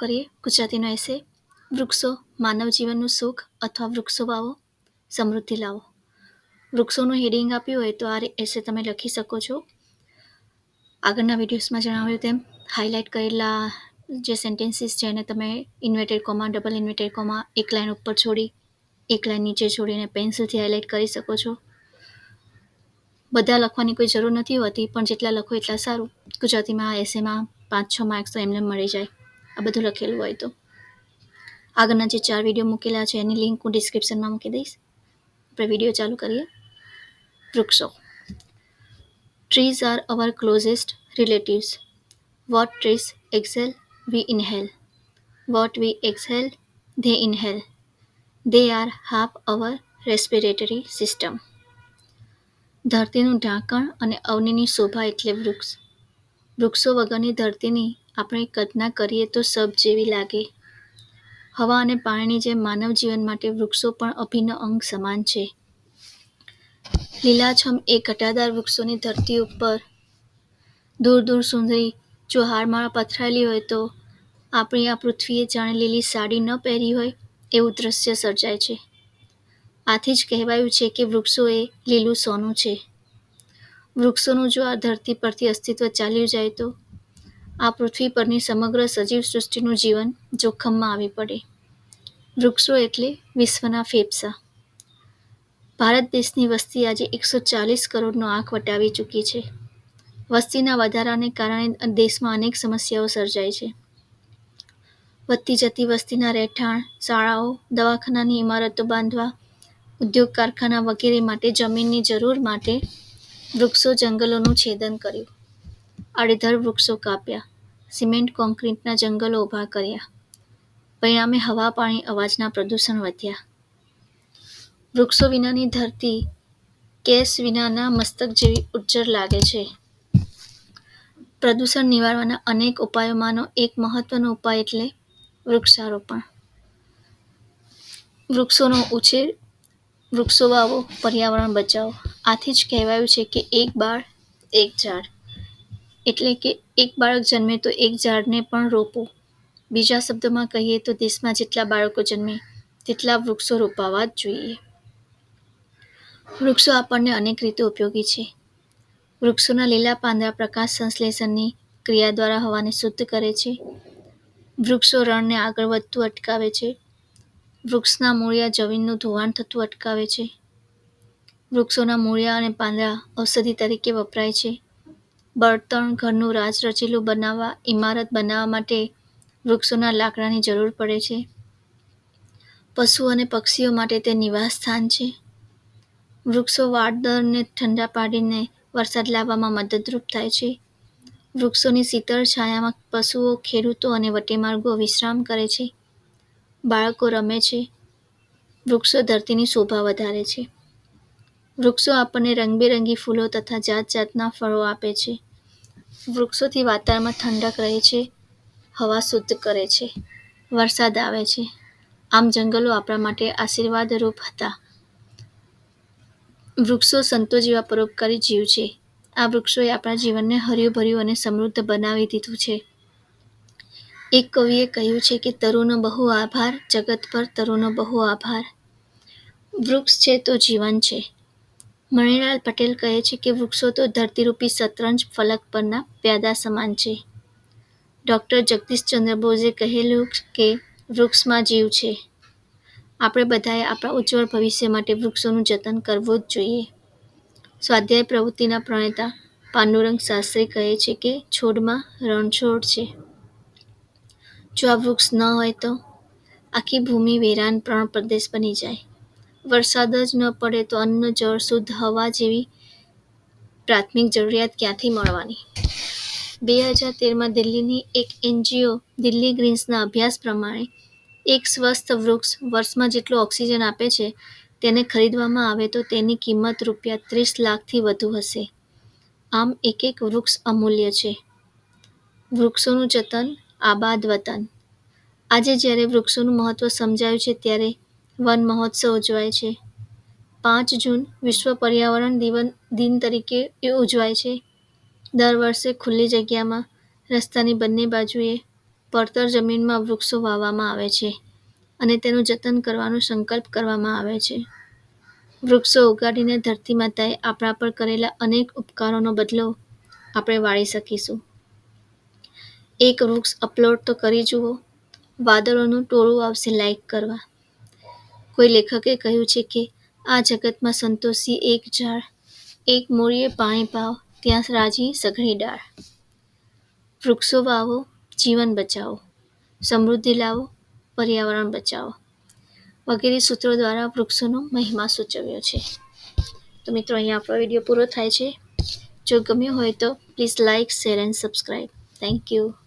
કરીએ ગુજરાતીનો એસે વૃક્ષો માનવ જીવનનું સુખ અથવા વૃક્ષો વાવો સમૃદ્ધિ લાવો. વૃક્ષોનું હેડિંગ આપ્યું હોય તો આ એસે તમે લખી શકો છો. આગળના વિડીયોઝમાં જણાવ્યું તેમ હાઇલાઇટ કરેલા જે સેન્ટેન્સીસ છે એને તમે inverted comma, double inverted comma, એક લાઇન ઉપર છોડી એક લાઇન નીચે છોડીને પેન્સિલથી હાઇલાઇટ કરી શકો છો. બધા લખવાની કોઈ જરૂર નથી હોતી, પણ જેટલા લખો એટલા સારું. ગુજરાતીમાં આ એસેમાં 5-6 માર્ક્સ તો એમને મળી જાય આ બધું લખેલું હોય તો. આગળના જે 4 વિડીયો મૂકેલા છે એની લિંક હું ડિસ્ક્રિપ્શનમાં મૂકી દઈશ. આપણે વિડીયો ચાલુ કરીએ. વૃક્ષો. Trees are our closest relatives. What trees exhale, we inhale. What we exhale, they inhale. They are half our respiratory system. ધરતીનું ઢાંકણ અને અવનીની શોભા એટલે વૃક્ષ. વૃક્ષો વગરની ધરતીની આપણે કલ્પના કરીએ તો સબ જેવી લાગે. હવા અને પાણીની જેમ માનવ જીવન માટે વૃક્ષો પણ અભિન્ન અંગ સમાન છે. લીલાછમ એ ઘટાદાર વૃક્ષોની ધરતી ઉપર દૂર દૂર સુધી જો હારમાળા પથરાયેલી હોય તો આપણી આ પૃથ્વીએ જાણે લીલી સાડી ન પહેરી હોય એવું દ્રશ્ય સર્જાય છે. આથી જ કહેવાયું છે કે વૃક્ષો એ લીલું સોનું છે. વૃક્ષોનું જો આ ધરતી પરથી અસ્તિત્વ ચાલ્યું જાય તો આ પૃથ્વી પરની સમગ્ર સજીવ સૃષ્ટિનું જીવન જોખમમાં આવી પડે. વૃક્ષો એટલે વિશ્વના ફેફસા. ભારત દેશની વસ્તી આજે 140 કરોડનો આંક વટાવી ચૂકી છે. વસ્તીના વધારાને કારણે દેશમાં અનેક સમસ્યાઓ સર્જાય છે. વધતી જતી વસ્તીના રહેઠાણ, શાળાઓ, દવાખાનાની ઇમારતો બાંધવા, ઉદ્યોગ કારખાના વગેરે માટે જમીનની જરૂર માટે વૃક્ષો જંગલોનું છેદન કર્યું. આડેધડ વૃક્ષો કાપ્યા, સિમેન્ટ કોન્ક્રીટના જંગલો ઊભા કર્યા. પરિણામે હવા, પાણી, અવાજના પ્રદૂષણ વધ્યા. વૃક્ષો વિનાની ધરતી કેસ વિનાના મસ્તક જેવી ઉજ્જડ લાગે છે. પ્રદૂષણ નિવારવાના અનેક ઉપાયોમાંનો એક મહત્વનો ઉપાય એટલે વૃક્ષારોપણ. વૃક્ષોનો ઉછેર, વૃક્ષો વાવો, પર્યાવરણ બચાવો. આથી જ કહેવાયું છે કે એક બાળ એક ઝાડ. એટલે કે એક બાળક જન્મે તો એક ઝાડને પણ રોપો. બીજા શબ્દોમાં કહીએ તો દેશમાં જેટલા બાળકો જન્મે તેટલા વૃક્ષો રોપાવા જ જોઈએ. વૃક્ષો આપણને અનેક રીતે ઉપયોગી છે. વૃક્ષોના લીલા પાંદડા પ્રકાશ સંશ્લેષણની ક્રિયા દ્વારા હવાને શુદ્ધ કરે છે. વૃક્ષો રણને આગળ વધતું અટકાવે છે. વૃક્ષના મૂળિયા જમીનનું ધોવાણ થતું અટકાવે છે. વૃક્ષોના મૂળિયા અને પાંદડા ઔષધિ તરીકે વપરાય છે. બળતણ, ઘરનું રાચરચીલું બનાવવા, ઇમારત બનાવવા માટે વૃક્ષોના લાકડાની જરૂર પડે છે. પશુ અને પક્ષીઓ માટે તે નિવાસ સ્થાન છે. વૃક્ષો વાળદરને ઠંડા પાડીને વરસાદ લાવવામાં મદદરૂપ થાય છે. વૃક્ષોની શીતળ છાયામાં પશુઓ, ખેડૂતો અને વટેમાર્ગો વિશ્રામ કરે છે. બાળકો રમે છે. વૃક્ષો ધરતીની શોભા વધારે છે. વૃક્ષો આપણને રંગબેરંગી ફૂલો તથા જાત જાતના ફળો આપે છે. વૃક્ષોથી વાતાવરણમાં ઠંડક રહે છે, હવા શુદ્ધ કરે છે, વરસાદ આવે છે. આમ જંગલો આપણા માટે આશીર્વાદરૂપ હતા. વૃક્ષો સંતો જેવા પરોપકારી જીવ છે. આ વૃક્ષોએ આપણા જીવનને હર્યું ભર્યું અને સમૃદ્ધ બનાવી દીધું છે. એક કવિએ કહ્યું છે કે તરુનો બહુ આભાર, જગત પર તરુનો બહુ આભાર. વૃક્ષ છે તો જીવન છે. મણિલાલ પટેલ કહે છે કે વૃક્ષો તો ધરતીરૂપી શતરંજ ફલક પરના પ્યાદા સમાન છે. ડૉક્ટર જગદીશચંદ્ર બોઝે કહેલું કે વૃક્ષમાં જીવ છે. આપણે બધાએ આપણા ઉજ્જવળ ભવિષ્ય માટે વૃક્ષોનું જતન કરવું જ જોઈએ. સ્વાધ્યાય પ્રવૃત્તિના પ્રણેતા પાંડુરંગ શાસ્ત્રી કહે છે કે છોડમાં રણછોડ છે. જો આ વૃક્ષ ન હોય તો આખી ભૂમિ વેરાન પ્રદેશ બની જાય. વરસાદ જ ન પડે તો અન્ન, જળ, શુદ્ધ હવા જેવી પ્રાથમિક જરૂરિયાત ક્યાંથી મળવાની? 2013માં દિલ્હીની એક NGO દિલ્હી ગ્રીન્સના અભ્યાસ પ્રમાણે એક સ્વસ્થ વૃક્ષ વર્ષમાં જેટલો ઓક્સિજન આપે છે તેને ખરીદવામાં આવે તો તેની કિંમત ₹30 લાખથી વધુ હશે. આમ એક એક વૃક્ષ અમૂલ્ય છે. વૃક્ષોનું જતન, આબાદ વતન. આજે જ્યારે વૃક્ષોનું મહત્વ સમજાયું છે ત્યારે વન મહોત્સવ ઉજવાય છે. 5 જૂન વિશ્વ પર્યાવરણ દિન તરીકે ઉજવાય છે. દર વર્ષે ખુલ્લી જગ્યામાં રસ્તાની બંને બાજુએ પડતર જમીનમાં વૃક્ષો વાવવામાં આવે છે અને તેનું જતન કરવાનો સંકલ્પ કરવામાં આવે છે. વૃક્ષો ઉગાડીને ધરતી માતાએ આપણા પર કરેલા અનેક ઉપકારોનો બદલો આપણે વાળી શકીશું. એક વૃક્ષ અપલોડ તો કરી જુઓ, વાદળોનું ટોળું આવશે લાઈક કરવા. કોઈ લેખકે કહ્યું છે કે આ જગતમાં સંતોષી એક ઝાડ, એક મૂળીએ પાણી પાવ, ત્યાં રાજી સઘળી ડાળ. વૃક્ષો વાવો, જીવન બચાવો, સમૃદ્ધિ લાવો, પર્યાવરણ બચાવો વગેરે સૂત્રો દ્વારા વૃક્ષોનો મહિમા સૂચવ્યો છે. તો મિત્રો, અહીંયા આપણો વિડીયો પૂરો થાય છે. જો ગમ્યો હોય તો please like, share and subscribe. Thank you.